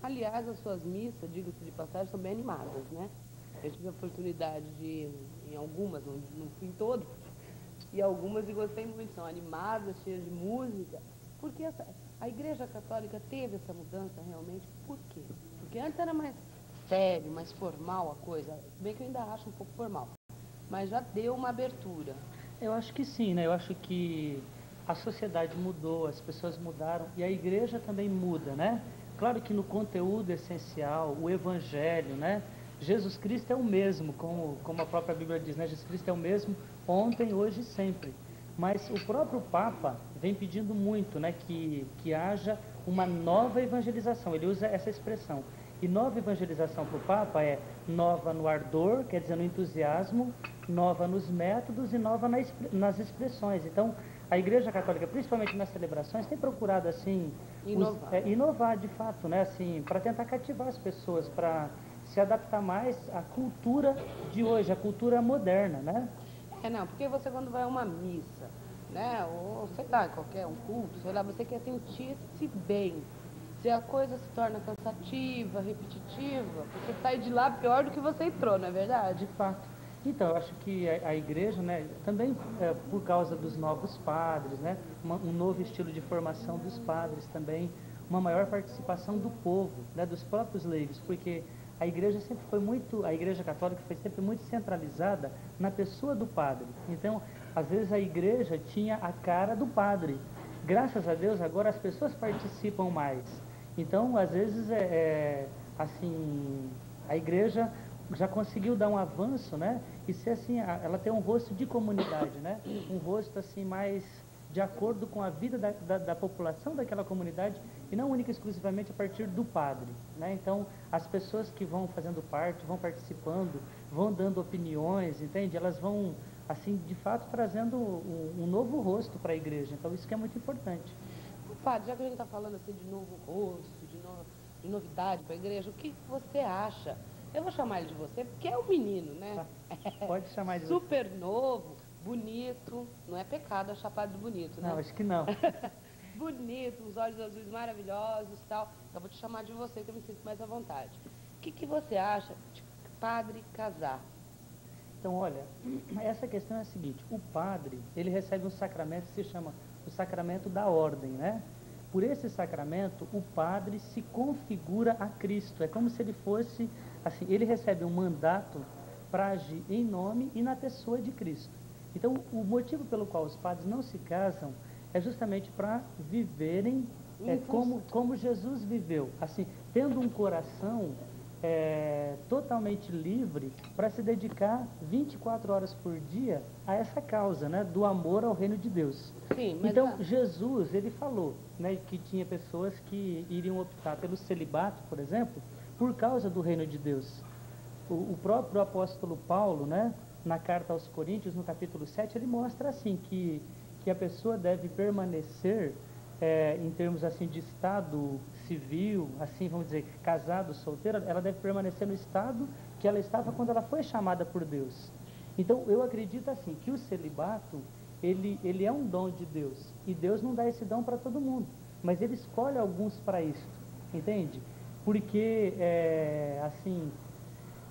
Aliás, as suas missas, diga-se de passagem, são bem animadas, né? Eu tive a oportunidade de ir em algumas, não fui em todas, e algumas e gostei muito, são animadas, cheias de música. Porque a Igreja Católica teve essa mudança realmente, por quê? Porque antes era mais sério, mais formal a coisa, se bem que eu ainda acho um pouco formal, mas já deu uma abertura. Eu acho que sim, né? Eu acho que a sociedade mudou, as pessoas mudaram e a igreja também muda, né? Claro que no conteúdo essencial, o evangelho, né? Jesus Cristo é o mesmo, como a própria Bíblia diz, né? Jesus Cristo é o mesmo ontem, hoje e sempre. Mas o próprio Papa vem pedindo muito, né? Que haja uma nova evangelização. Ele usa essa expressão. E nova evangelização para o Papa é nova no ardor, quer dizer, no entusiasmo, nova nos métodos e nova nas expressões. Então, a Igreja Católica, principalmente nas celebrações, tem procurado assim Inovar. inovar de fato, né? Assim, para tentar cativar as pessoas, para se adaptar mais à cultura de hoje, à cultura moderna, né? É, não, porque você quando vai a uma missa, né, ou sei lá, qualquer um culto, sei lá, você quer sentir-se bem. Se a coisa se torna cansativa, repetitiva, você sai de lá pior do que você entrou, não é De verdade? fato. Então, eu acho que a igreja, né, também por causa dos novos padres, né, um novo estilo de formação dos padres também, uma maior participação do povo, né, dos próprios leigos, porque a igreja sempre foi muito, a igreja católica foi sempre muito centralizada na pessoa do padre. Então, às vezes a igreja tinha a cara do padre. Graças a Deus, agora as pessoas participam mais. Então, às vezes, assim, a igreja já conseguiu dar um avanço, né? E ser assim, ela tem um rosto de comunidade, né? Um rosto assim mais de acordo com a vida da população daquela comunidade e não única e exclusivamente a partir do padre, né? Então, as pessoas que vão fazendo parte, vão participando, vão dando opiniões, entende? Elas vão, assim, de fato, trazendo um novo rosto para a igreja. Então, isso que é muito importante. Padre, já que a gente está falando assim de novo rosto, de novidade para a igreja, o que você acha? Eu vou chamar ele de você porque é um menino, né? Tá? Pode chamar de você. Super novo, bonito, não é pecado achar padre bonito, Não, né? acho que não. Bonito, os olhos azuis maravilhosos e tal. Eu vou te chamar de você que eu me sinto mais à vontade. O que você acha de padre casar? Então, olha, essa questão é a seguinte: o padre, ele recebe um sacramento que se chama o sacramento da ordem, né? Por esse sacramento, o padre se configura a Cristo. É como se ele fosse, assim, ele recebe um mandato para agir em nome e na pessoa de Cristo. Então, o motivo pelo qual os padres não se casam é justamente para viverem Em função. como Jesus viveu, assim, tendo um coração totalmente livre para se dedicar 24 horas por dia a essa causa, né, do amor ao reino de Deus. Sim, mas Então, Jesus, ele falou, né, que tinha pessoas que iriam optar pelo celibato, por exemplo, por causa do reino de Deus. O próprio apóstolo Paulo, né, na carta aos Coríntios, no capítulo 7, ele mostra assim que a pessoa deve permanecer em termos assim de estado civil, assim vamos dizer, casado, solteira, ela deve permanecer no estado que ela estava quando ela foi chamada por Deus. Então, eu acredito assim que o celibato, ele é um dom de Deus, e Deus não dá esse dom para todo mundo, mas ele escolhe alguns para isso, entende? Porque, assim,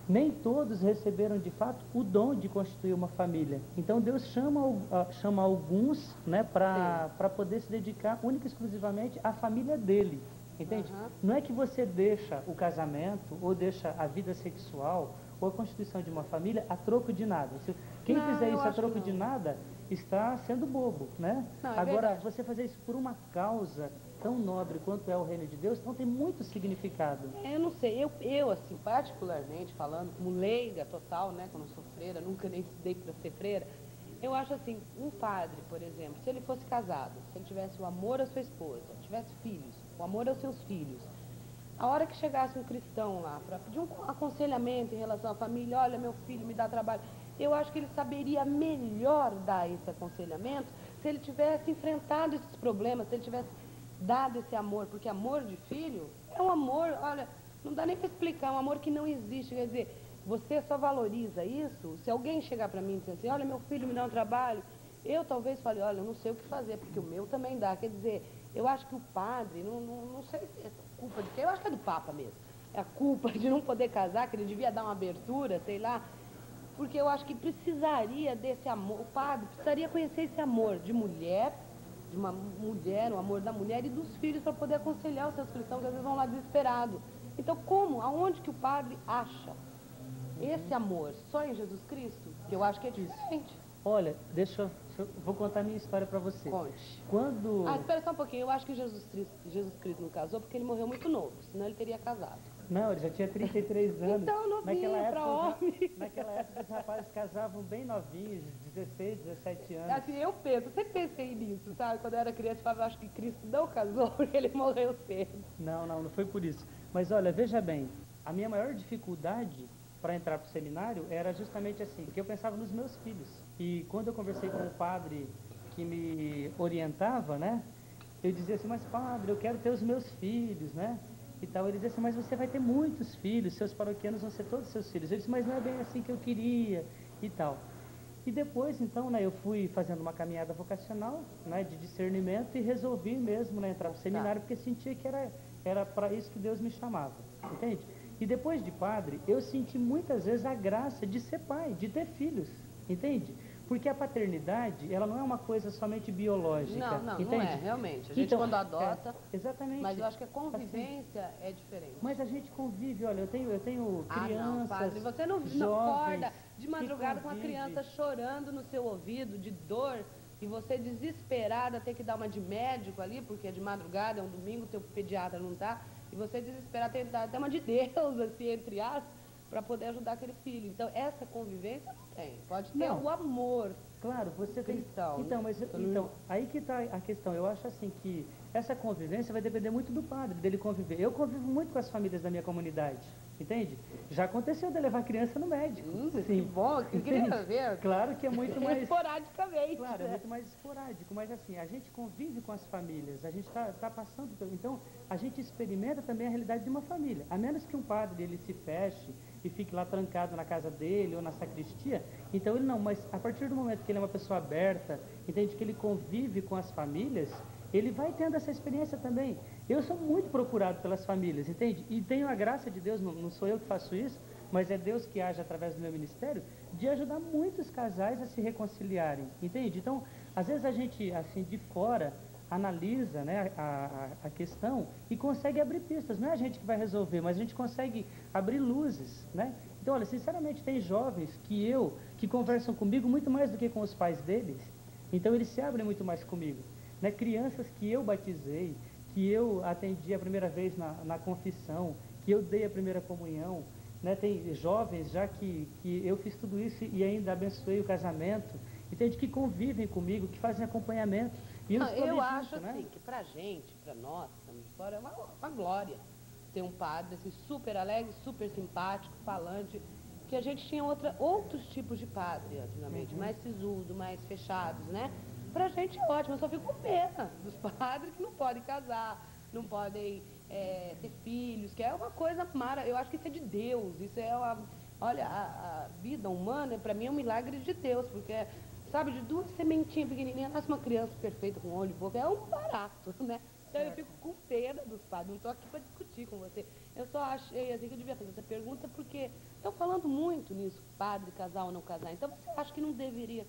nem todos receberam de fato o dom de constituir uma família. Então Deus chama alguns, né, sim. para poder se dedicar única e exclusivamente à família dele. Entende? Aham. Não é que você deixa o casamento ou deixa a vida sexual ou a constituição de uma família a troco de nada. Quem Não, fizer eu isso a acho que troco de não. nada está sendo bobo, né? Não, é Agora, verdade. você fazer isso por uma causa tão nobre quanto é o reino de Deus, então tem muito significado. Eu não sei, eu assim, particularmente falando, como leiga total, né, que eu não sou freira, nunca nem estudei para ser freira, eu acho assim, um padre, por exemplo, se ele fosse casado, se ele tivesse o amor à sua esposa, tivesse filhos, o amor aos seus filhos, a hora que chegasse um cristão lá para pedir um aconselhamento em relação à família, olha, meu filho me dá trabalho, eu acho que ele saberia melhor dar esse aconselhamento se ele tivesse enfrentado esses problemas, se ele tivesse dado esse amor, porque amor de filho é um amor, olha, não dá nem para explicar, é um amor que não existe, quer dizer, você só valoriza isso se alguém chegar para mim e dizer assim, olha, meu filho me dá um trabalho, eu talvez fale, olha, eu não sei o que fazer, porque o meu também dá, quer dizer, eu acho que o padre, não sei, culpa de quem? Eu acho que é do Papa mesmo. É a culpa de não poder casar, que ele devia dar uma abertura, sei lá. Porque eu acho que precisaria desse amor, o padre precisaria conhecer esse amor de uma mulher, o amor da mulher e dos filhos para poder aconselhar os seus cristãos que às vezes vão lá desesperados. Então, como? Aonde que o padre acha esse amor? Só em Jesus Cristo? Que eu acho que é diferente. Olha, vou contar a minha história para você. Conte. Quando... espera só um pouquinho. Eu acho que Jesus Cristo não casou porque ele morreu muito novo, senão ele teria casado. Não, ele já tinha 33 anos. Então, novinho pra homem. Naquela época, os rapazes casavam bem novinhos, 16, 17 anos. Assim, eu sempre pensei nisso, sabe? Quando eu era criança, eu falava, acho que Cristo não casou porque ele morreu cedo. Não foi por isso. Mas olha, veja bem, a minha maior dificuldade para entrar para o seminário era justamente assim, que eu pensava nos meus filhos. E quando eu conversei com o padre que me orientava, né? Eu dizia assim, mas padre, eu quero ter os meus filhos, né? E tal, ele dizia assim, mas você vai ter muitos filhos, seus paroquianos vão ser todos seus filhos. Eu disse, mas não é bem assim que eu queria, e tal. E depois, então, né, eu fui fazendo uma caminhada vocacional, né, de discernimento e resolvi mesmo, né, entrar para o seminário, porque sentia que era para isso que Deus me chamava, entende? E depois de padre, eu senti muitas vezes a graça de ser pai, de ter filhos, entende? Porque a paternidade, ela não é uma coisa somente biológica, não entende? é, realmente. A gente quando adota... exatamente. Mas eu acho que a convivência é diferente. Mas a gente convive, olha, eu tenho crianças, não, padre, você não acorda de madrugada com a criança chorando no seu ouvido, de dor, e você desesperada ter que dar uma de médico ali, porque é de madrugada, é um domingo, teu pediatra não tá, e você desesperada tem que dar até uma de Deus, assim, entre aspas, para poder ajudar aquele filho. Então, essa convivência não tem. Pode ter o amor. Claro, você cristão. tem... Então, aí que está a questão. Eu acho assim que essa convivência vai depender muito do padre, dele conviver. Eu convivo muito com as famílias da minha comunidade, entende? Já aconteceu de eu levar criança no médico. Sim. Que bom, que queria ver. Claro que é muito mais... Esporadicamente. Claro, é muito mais esporádico, mas assim, a gente convive com as famílias, a gente está passando... Então, a gente experimenta também a realidade de uma família. A menos que um padre, ele se feche e fique lá trancado na casa dele ou na sacristia, então ele não, mas a partir do momento que ele é uma pessoa aberta, entende que ele convive com as famílias, ele vai tendo essa experiência também. Eu sou muito procurado pelas famílias, entende? E tenho a graça de Deus, não sou eu que faço isso, mas é Deus que age através do meu ministério, de ajudar muitos casais a se reconciliarem, entende? Então, às vezes a gente, assim, de fora, analisa, né, a questão e consegue abrir pistas. Não é a gente que vai resolver, mas a gente consegue abrir luzes, né? Então, olha, sinceramente, tem jovens que conversam comigo muito mais do que com os pais deles. Então, eles se abrem muito mais comigo, né? Crianças que eu batizei, que eu atendi a primeira vez na confissão, que eu dei a primeira comunhão, né? Tem jovens já que eu fiz tudo isso e ainda abençoei o casamento, entende? Que convivem comigo, que fazem acompanhamento. Eu acho assim, que pra gente, pra nós, que estamos de fora, é uma glória ter um padre assim, super alegre, super simpático, falante, que a gente tinha outros tipos de padre antigamente, mais sisudo, mais fechados, né? Pra gente é ótimo, eu só fico com pena dos padres que não podem casar, não podem ter filhos, que é uma coisa maravilhosa. Eu acho que isso é de Deus, isso é olha, a vida humana, pra mim, é um milagre de Deus, porque sabe, de duas sementinhas pequenininhas, nasce uma criança perfeita com olho e boca, é um barato, né? Então eu fico com pena dos padres, não estou aqui para discutir com você. Eu só achei assim que eu devia fazer essa pergunta porque estão falando muito nisso, padre casar ou não casar. Então você acha que não deveria casar?